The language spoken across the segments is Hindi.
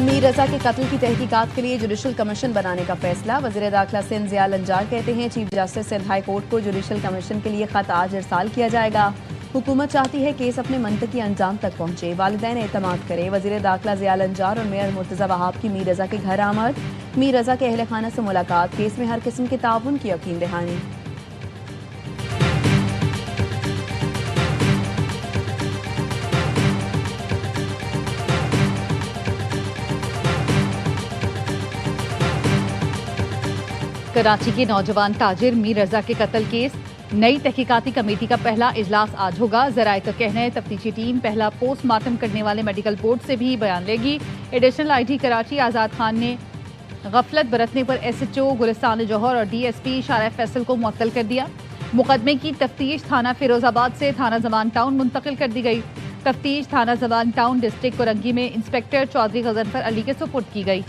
मीर रजा के कत्ल की तहकीकात के लिए जुडिशल कमीशन बनाने का फैसला। वज़ीर दाखिला सिंध ज़िया लंजार कहते हैं chief justice Sindh high court को जुडिशल कमीशन के लिए खत आज इरसाल किया जाएगा। हुकूमत चाहती है केस अपने मंतकी अंजाम तक पहुंचे, वालिदैन एतमाद करे। वज़ीर दाखिला ज़िया लंजार और मेयर मुर्तज़ा वहाब की मीर रजा के घर आमद, मीर रजा के अहल खाना से मुलाकात, केस में हर किस्म के ताउन की यकीन दहानी। कराची के नौजवान ताजिर मीर रजा के कत्ल केस, नई तहकीकाती कमेटी का पहला इजलास आज होगा। जराये का कहना है तफ्तीशी टीम पहला पोस्टमार्टम करने वाले मेडिकल बोर्ड से भी बयान लेगी। एडिशनल IG कराची आज़ाद खान ने गफलत बरतने पर SHO गुलिस्तान जौहर और DSP शारा फैसल को मुअत्तल कर दिया। मुकदमे की तफ्तीश थाना फिरोजाबाद से थाना जमान टाउन मुंतकिल कर दी गई। तफ्तीश थाना जमान टाउन डिस्ट्रिक्ट कोरंगी में इंस्पेक्टर चौधरी गजनफर अली के सुपुर्द की गई।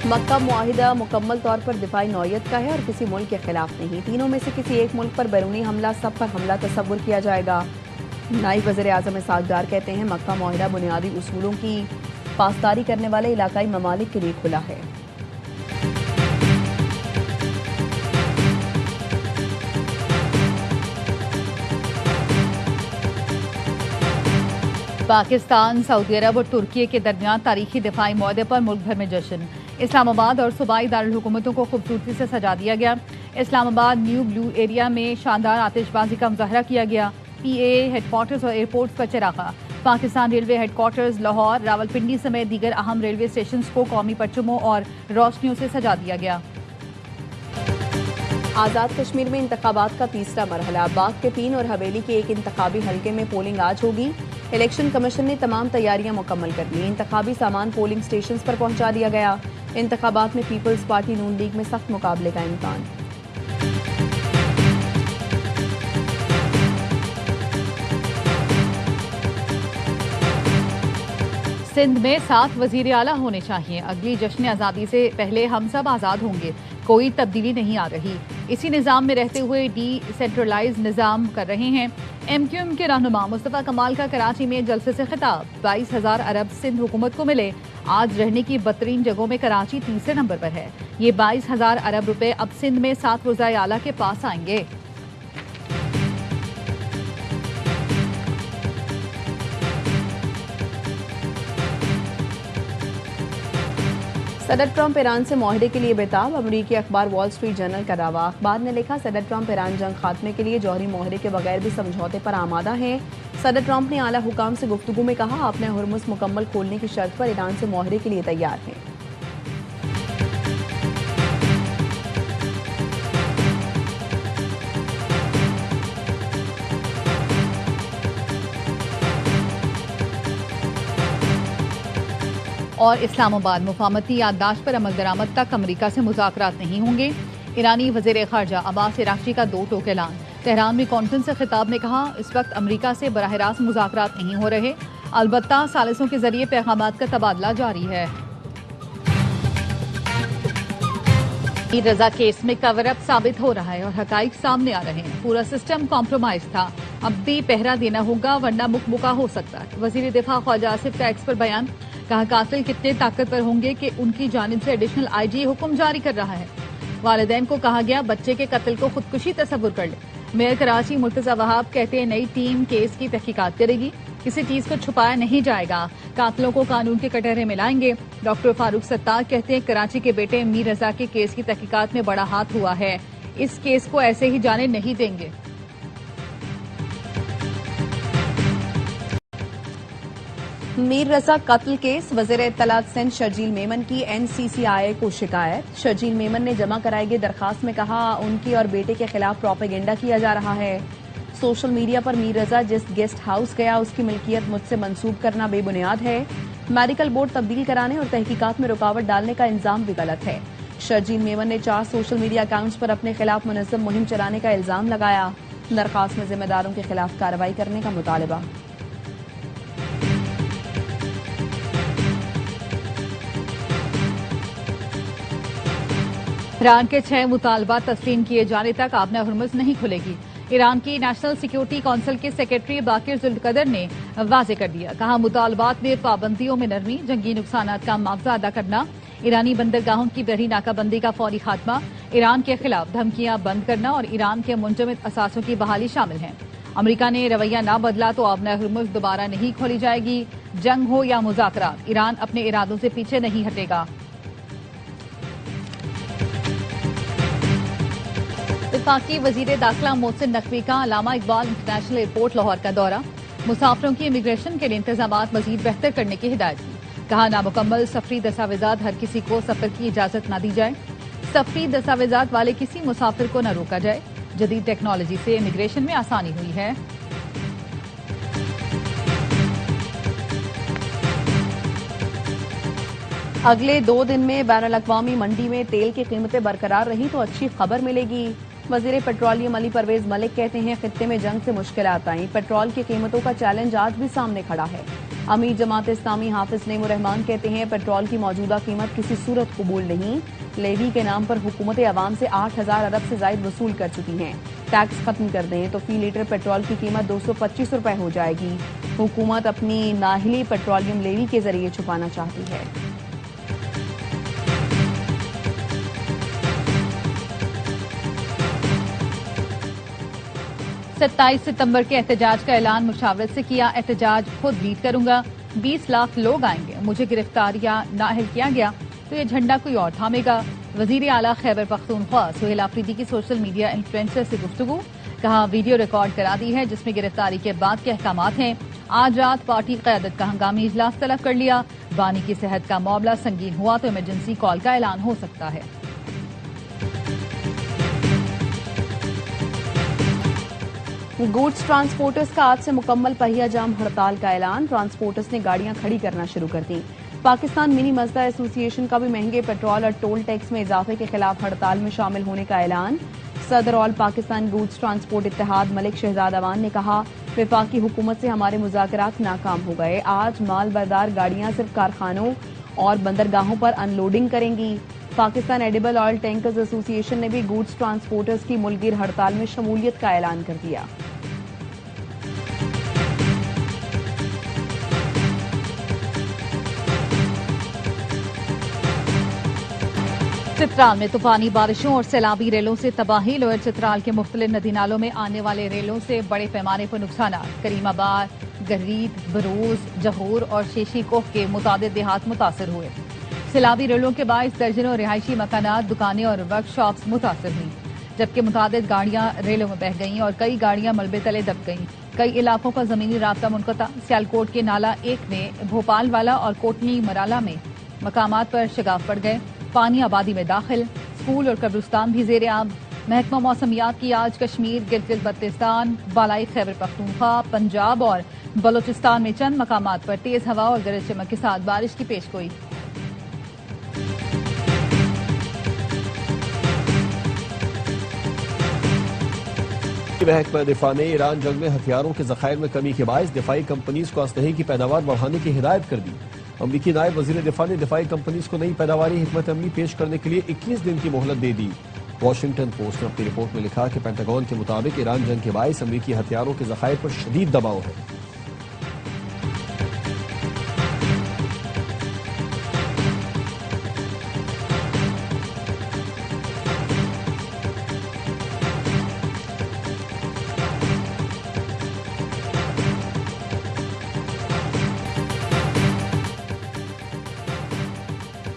मक्का मुआहिदा मुकम्मल तौर पर दिफाई नौयत का है और किसी मुल्क के खिलाफ नहीं। तीनों में से किसी एक मुल्क पर बैरूनी हमला, सब पर हमला तस्वुर किया जाएगा। नायब वज़ीर आज़म इसहाक डार कहते हैं मक्का मुआहिदा बुनियादी उसूलों की पासदारी करने वाले इलाकाई ममालिक के लिए खुला है। पाकिस्तान, सऊदी अरब और तुर्की के दरमियान तारीखी दिफाई मुआहदे पर मुल्क भर में जश्न। इस्लामाबाद और सूबाई दारुल हुकूमतों को खूबसूरती से सजा दिया गया। इस्लामाबाद न्यू ब्लू एरिया में शानदार आतिशबाजी का मुजाहरा किया गया। PAA हेडक्वार्टर्स और एयरपोर्ट्स पर चरागा। पाकिस्तान रेलवे हेडक्वार्टर्स लाहौर, रावलपिंडी समेत दीगर अहम रेलवे स्टेशन को कौमी परचमों और रोशनियों से सजा दिया गया। आज़ाद कश्मीर में इंतखाबात का तीसरा मरहला, बाग के 3 और हवेली के एक इंतखाबी हल्के में पोलिंग आज होगी। इलेक्शन कमीशन ने तमाम तैयारियां मुकम्मल कर ली। इंतखाबी सामान पोलिंग स्टेशन पर पहुंचा दिया गया। इंतखाबात में पीपल्स पार्टी नून लीग में सख्त मुकाबले का इम्कान। सिंध में 7 वजीर आला होने चाहिए। अगली जश्न आज़ादी से पहले हम सब आज़ाद होंगे, कोई तब्दीली नहीं आ रही। इसी निज़ाम में रहते हुए डिसेंट्रलाइज निज़ाम कर रहे हैं। MQM के रहनुमा मुस्तफ़ा कमाल का कराची में जलसे से खिताब। 22,000 अरब सिंध हुकूमत को मिले। आज रहने की बदतरीन जगहों में कराची तीसरे नंबर पर है। ये 22,000 अरब रुपए अब सिंध में 7 वज़ाए आला के पास आएंगे। सदर ट्रंप ईरान से मुआहदे के लिए बेताब। अमरीकी अखबार वॉल स्ट्रीट जर्नल का दावा। अखबार ने लिखा सदर ट्रंप ईरान जंग खात्मे के लिए जौहरी मुआहदे के बगैर भी समझौते पर आमादा हैं। सदर ट्रंप ने आला हुकाम से गुफ्तगू में कहा अपने हुर्मुज़ मुकम्मल खोलने की शर्त पर ईरान से मुआहदे के लिए तैयार हैं। और इस्लामाबाद मुफाहमती याददाश्त पर अमल दरामद तक अमरीका से मुज़ाकरात नहीं होंगे। ईरानी वज़ीर ख़ारजा अब्बास इराक़ची का 2 टोक ऐलान। तेहरान में कॉन्फ्रेंस से खिताब में कहा इस वक्त अमरीका से बराह रास्त मुज़ाकरात नहीं हो रहे, अलबत्ता सालिसों के जरिए पैगामात का तबादला जारी है। मीर रजा केस में कवर अप साबित हो रहा है और हकाइक सामने आ रहे हैं। पूरा सिस्टम कॉम्प्रोमाइज था, अब भी पहरा देना होगा वरना मुकमुका हो सकता है। वज़ीर दिफा ख्वाजा आसिफ का एक्स पर बयान। कहा कातिल कितने ताकतवर होंगे कि उनकी जानिब से एडिशनल IG हुक्म जारी कर रहा है। वालिदैन को कहा गया बच्चे के कत्ल को खुदकुशी तस्वुर कर ले। मेयर कराची मुर्तज़ा वहाब कहते हैं नई टीम केस की तहकीकात करेगी, किसी चीज को छुपाया नहीं जाएगा, कातिलों को कानून के कटहरे में लाएंगे। डॉक्टर फारूक सत्तार कहते हैं कराची के बेटे मीर रजा के केस की तहकीकात में बड़ा हाथ हुआ है, इस केस को ऐसे ही जाने नहीं देंगे। मीर रजा कत्ल केस, वज़ीर इत्तलात सिंध शर्जील मेमन की NCCI को शिकायत। शर्जील मेमन ने जमा कराई गई दरखास्त में कहा उनकी और बेटे के खिलाफ प्रोपेगेंडा किया जा रहा है। सोशल मीडिया पर मीर रजा जिस गेस्ट हाउस गया उसकी मिल्कियत मुझसे मंसूब करना बेबुनियाद है। मेडिकल बोर्ड तब्दील कराने और तहकीकात में रुकावट डालने का इल्जाम भी गलत है। शर्जील मेमन ने 4 सोशल मीडिया अकाउंट्स पर अपने खिलाफ मुनज़्ज़म मुहिम चलाने का इल्जाम लगाया। दरखास्त में जिम्मेदारों के खिलाफ कार्रवाई करने का मुतालबा। ईरान के 6 मुतालबात तस्लीम किए जाने तक आबना हुर्मुज़ नहीं खुलेगी। ईरान की नेशनल सिक्योरिटी काउंसिल के सेक्रेटरी बाकिर जुल्कदर ने वाजे कर दिया। कहा, मुतालबात में पाबंदियों में नरमी, जंगी नुकसान का मुआवजा अदा करना, ईरानी बंदरगाहों की बहरी नाकाबंदी का फौरी खात्मा, ईरान के खिलाफ धमकियां बंद करना और ईरान के मुंजमद असासों की बहाली शामिल हैं। अमेरिका ने रवैया ना बदला तो आबना हुर्मुज़ दोबारा नहीं खोली जाएगी। जंग हो या मुज़ाकरात, ईरान अपने इरादों से पीछे नहीं हटेगा। वफाकी वजीर दाखिला मोहसिन नकवी का अल्लामा इकबाल इंटरनेशनल एयरपोर्ट लाहौर का दौरा। मुसाफिरों की इमिग्रेशन के लिए इंतजाम मजीद बेहतर करने की हिदायत की। कहा, नामुकम्मल सफरी दस्तावेजात हर किसी को सफर की इजाजत न दी जाए। सफरी दस्तावेजात वाले किसी मुसाफिर को न रोका जाए। जदीद टेक्नोलॉजी से इमिग्रेशन में आसानी हुई है। अगले 2 दिन में बैनुल-अक़वामी मंडी में तेल की कीमतें बरकरार रही तो अच्छी खबर मिलेगी। वजीर पेट्रोलियम अली परवेज मलिक कहते हैं, खित्ते में जंग से मुश्किलात आई, पेट्रोल की कीमतों का चैलेंज आज भी सामने खड़ा है। अमीर जमात इस्लामी हाफिज नईमुर रहमान कहते हैं, पेट्रोल की मौजूदा कीमत किसी सूरत कबूल नहीं। लेवी के नाम पर हुकूमत अवाम से 8,000 अरब से जायद वसूल कर चुकी हैं। टैक्स खत्म कर दें तो फी लीटर पेट्रोल की कीमत 225 रुपए हो जाएगी। हुकूमत अपनी नाहिली पेट्रोलियम लेवी के जरिए छुपाना चाहती है। सत्ताईस सितंबर के एहतजाज का ऐलान मुशावरत से किया। एहतजाज खुद लीड करूंगा। 20 लाख लोग आएंगे। मुझे गिरफ्तार या नाअहल किया गया तो ये झंडा कोई और थामेगा। वजीर आला खैबर पख्तूनख्वा सुहेल आफरीदी की सोशल मीडिया इन्फ्लुएंसर से गुफ्तगू। कहा, वीडियो रिकॉर्ड करा दी है जिसमें गिरफ्तारी के बाद के अहकामात हैं। आज रात पार्टी क़यादत का हंगामी इजलास तलब कर लिया। बानी की सेहत का मामला संगीन हुआ तो इमरजेंसी कॉल का ऐलान हो सकता है। गुड्स ट्रांसपोर्टर्स का आज से मुकम्मल पहिया जाम हड़ताल का ऐलान। ट्रांसपोर्टर्स ने गाड़ियां खड़ी करना शुरू कर दी। पाकिस्तान मिनी मजदा एसोसिएशन का भी महंगे पेट्रोल और टोल टैक्स में इजाफे के खिलाफ हड़ताल में शामिल होने का ऐलान। सदर ऑल पाकिस्तान गुड्स ट्रांसपोर्ट इत्तेहाद मलिक शहजाद अवान ने कहा, वफाकी हुकूमत से हमारे मुज़ाकरात नाकाम हो गए। आज माल बरदार गाड़ियां सिर्फ कारखानों और बंदरगाहों पर अनलोडिंग करेंगी। Pakistan edible oil tankers association ने भी गुड्स ट्रांसपोर्टर्स की मुल्कगिर हड़ताल में शमूलियत का ऐलान कर दिया। चित्राल में तूफानी बारिशों और सैलाबी रेलों से तबाही। लोअर चित्राल के मुख्तलिफ नदी नालों में आने वाले रेलों से बड़े पैमाने पर नुकसान। करीमाबाद, गरीद, बरूज, जहूर और शेशी कोह के मुतादिद देहात मुतासर हुए। सैलाबी रेलों के बायस दर्जनों रिहायशी मकानात, दुकानें और वर्कशॉप्स मुतासर हुई, जबकि मुतादिद गाड़ियां रेलों में बह गईं और कई गाड़ियां मलबे तले दब गईं। कई इलाकों का जमीनी राब्ता मुनक़ता। सियालकोट के नाला 1 में भोपाल वाला और कोटनी मराला में मकामात पर शगाफ पड़ गए। पानी आबादी में दाखिल। स्कूल और कब्रिस्तान भी ज़ेरे आब। महकमा मौसमियात की आज कश्मीर, गिलगित बल्तिस्तान, बालाई खैबर पख्तूनख्वा, पंजाब और बलोचिस्तान में चंद मकामात पर तेज हवा और गरज चमक के साथ बारिश की पेशगोई। महकमा दिफा ने ईरान जंग में हथियारों के जखायर में कमी के बायस दिफाई कंपनीज को असलहे की पैदावार बढ़ाने की हिदायत कर दी। अमरीकी नायब वजीर दिफा ने दिफाई कंपनीज को नई पैदावारी हिकमत अमली पेश करने के लिए 21 दिन की मोहलत दे दी। वॉशिंगटन पोस्ट ने अपनी रिपोर्ट में लिखा कि पेंटागन के मुताबिक ईरान जंग के बायस अमरीकी हथियारों के जखायर पर शदीद दबाव है।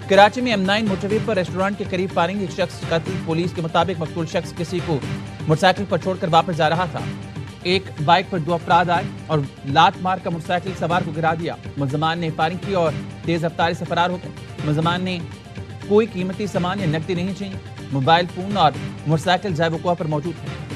कराची में M9 मोटरवे पर रेस्टोरेंट के करीब फायरिंग, एक शख्स कत्ल। पुलिस के मुताबिक मकतूल शख्स किसी को मोटरसाइकिल पर छोड़कर वापस जा रहा था। एक बाइक पर 2 अफराद आए और लात मार कर मोटरसाइकिल सवार को गिरा दिया। मुलजमान ने फायरिंग की और तेज रफ्तारी से फरार हो गए। मुलजमान ने कोई कीमती सामान या नकदी नहीं चाहिए। मोबाइल फोन और मोटरसाइकिल जायबुकवा पर मौजूद है।